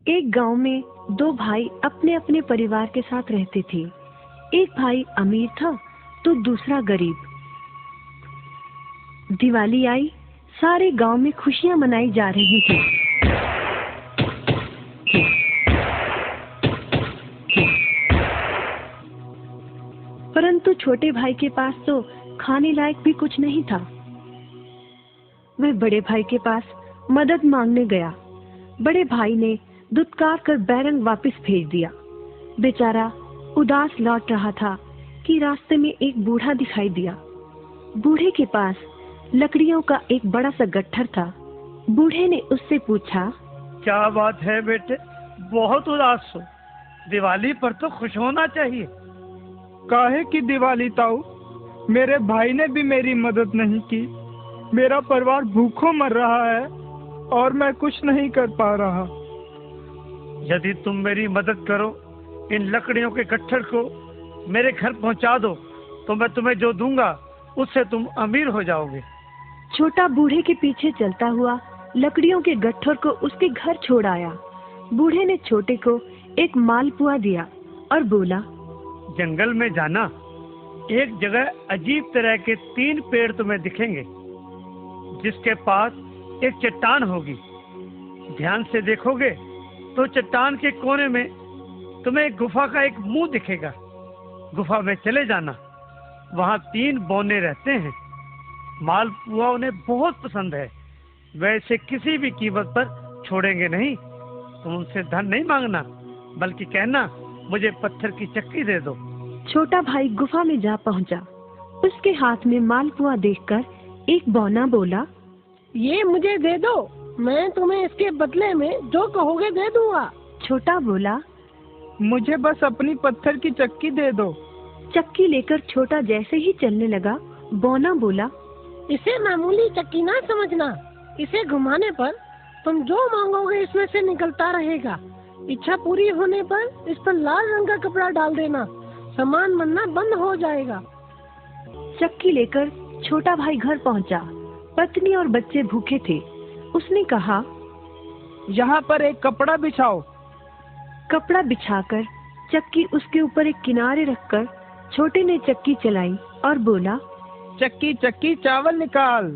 एक गांव में दो भाई अपने अपने परिवार के साथ रहते थे। एक भाई अमीर था तो दूसरा गरीब। दिवाली आई, सारे गांव में खुशियां मनाई जा रही थी। परंतु छोटे भाई के पास तो खाने लायक भी कुछ नहीं था। वह बड़े भाई के पास मदद मांगने गया। बड़े भाई ने दुत्कार कर बैरंग वापस भेज दिया। बेचारा उदास लौट रहा था कि रास्ते में एक बूढ़ा दिखाई दिया। बूढ़े के पास लकड़ियों का एक बड़ा सा गट्ठर था। बूढ़े ने उससे पूछा, क्या बात है बेटे, बहुत उदास हो? दिवाली पर तो खुश होना चाहिए। काहे की दिवाली ताऊ? मेरे भाई ने भी मेरी मदद नहीं की। मेरा परिवार भूखों मर रहा है और मैं कुछ नहीं कर पा रहा। यदि तुम मेरी मदद करो, इन लकड़ियों के गट्ठर को मेरे घर पहुंचा दो, तो मैं तुम्हें जो दूंगा उससे तुम अमीर हो जाओगे। छोटा बूढ़े के पीछे चलता हुआ लकड़ियों के गट्ठर को उसके घर छोड़ आया। बूढ़े ने छोटे को एक मालपुआ दिया और बोला, जंगल में जाना, एक जगह अजीब तरह के 3 पेड़ तुम्हें दिखेंगे, जिसके पास एक चट्टान होगी। ध्यान से देखोगे तो चट्टान के कोने में तुम्हें एक गुफा का एक मुंह दिखेगा। गुफा में चले जाना, वहाँ 3 बौने रहते हैं। मालपुआ उन्हें बहुत पसंद है, वैसे किसी भी कीमत पर छोड़ेंगे नहीं। तुम उनसे धन नहीं मांगना, बल्कि कहना मुझे पत्थर की चक्की दे दो। छोटा भाई गुफा में जा पहुंचा। उसके हाथ में मालपुआ देखकर एक बौना बोला, ये मुझे दे दो, मैं तुम्हें इसके बदले में जो कहोगे दे दूंगा। छोटा बोला, मुझे बस अपनी पत्थर की चक्की दे दो। चक्की लेकर छोटा जैसे ही चलने लगा, बौना बोला, इसे मामूली चक्की ना समझना। इसे घुमाने पर तुम जो मांगोगे इसमें से निकलता रहेगा। इच्छा पूरी होने पर इस पर लाल रंग का कपड़ा डाल देना, सामान बनना बंद हो जाएगा। चक्की लेकर छोटा भाई घर पहुंचा। पत्नी और बच्चे भूखे थे। उसने कहा, यहाँ पर एक कपड़ा बिछाओ। कपड़ा बिछाकर चक्की उसके ऊपर एक किनारे रखकर छोटे ने चक्की चलाई और बोला, चक्की चक्की चावल निकाल।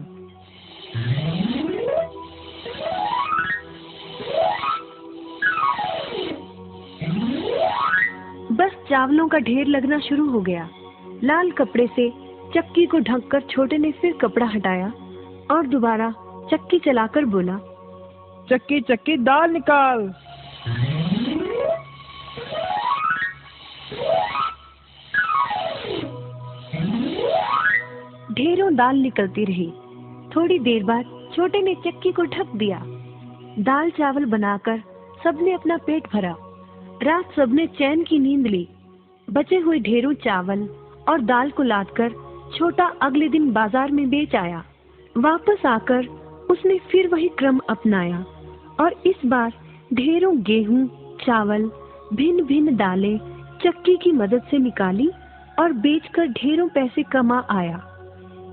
बस चावलों का ढेर लगना शुरू हो गया। लाल कपड़े से चक्की को ढककर छोटे ने फिर कपड़ा हटाया और दोबारा चक्की चलाकर बोला, चक्की चक्की दाल निकाल। ढेरों दाल निकलती रही। थोड़ी देर बाद छोटे ने चक्की को ढक दिया। दाल चावल बनाकर सबने अपना पेट भरा। रात सबने चैन की नींद ली। बचे हुए ढेरों चावल और दाल को लादकर छोटा अगले दिन बाजार में बेच आया। वापस आकर उसने फिर वही क्रम अपनाया और इस बार ढेरों गेहूं, चावल, भिन्न भिन्न दालें चक्की की मदद से निकाली और बेचकर ढेरों पैसे कमा आया।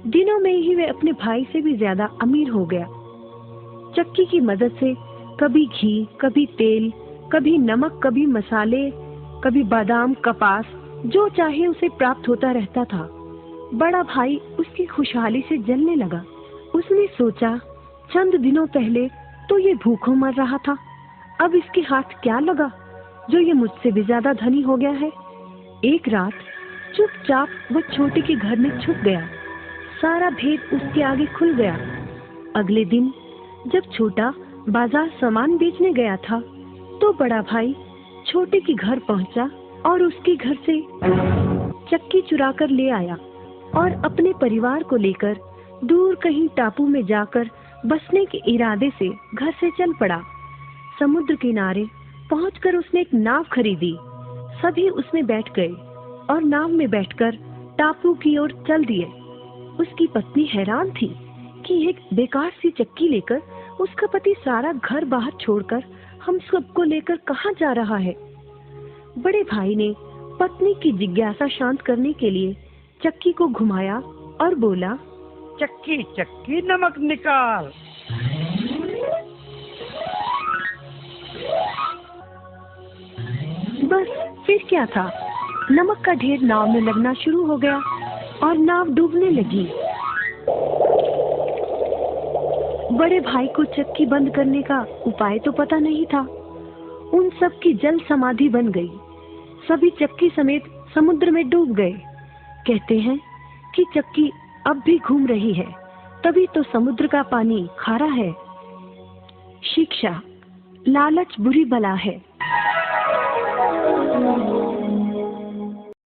दिनों में ही वह अपने भाई से भी ज्यादा अमीर हो गया। चक्की की मदद से कभी घी, कभी तेल, कभी नमक, कभी मसाले, कभी बादाम, कपास, जो चाहे उसे प्राप्त होता रहता था। बड़ा भाई उसकी खुशहाली से जलने लगा। उसने सोचा, चंद दिनों पहले तो ये भूखों मर रहा था, अब इसके हाथ क्या लगा जो ये मुझसे भी ज्यादा धनी हो गया है। एक रात चुपचाप वह छोटे के घर में छुप गया। सारा भेद उसके आगे खुल गया। अगले दिन जब छोटा बाजार सामान बेचने गया था, तो बड़ा भाई छोटे के घर पहुंचा और उसके घर से चक्की चुराकर ले आया और अपने परिवार को लेकर दूर कहीं टापू में जाकर बसने के इरादे से घर से चल पड़ा। समुद्र किनारे पहुंचकर उसने एक नाव खरीदी। सभी उसमें बैठ गए और नाव में बैठकर टापू की ओर चल दिए। उसकी पत्नी हैरान थी कि एक बेकार सी चक्की लेकर उसका पति सारा घर बाहर छोड़कर हम सबको लेकर कहाँ जा रहा है। बड़े भाई ने पत्नी की जिज्ञासा शांत करने के लिए चक्की को घुमाया और बोला, चक्की चक्की नमक निकाल। बस फिर क्या था, नमक का ढेर नाव में लगना शुरू हो गया और नाव डूबने लगी। बड़े भाई को चक्की बंद करने का उपाय तो पता नहीं था। उन सब की जल समाधि बन गई। सभी चक्की समेत समुद्र में डूब गए। कहते हैं कि चक्की अब भी घूम रही है, तभी तो समुद्र का पानी खारा है। शिक्षा, लालच बुरी बला है।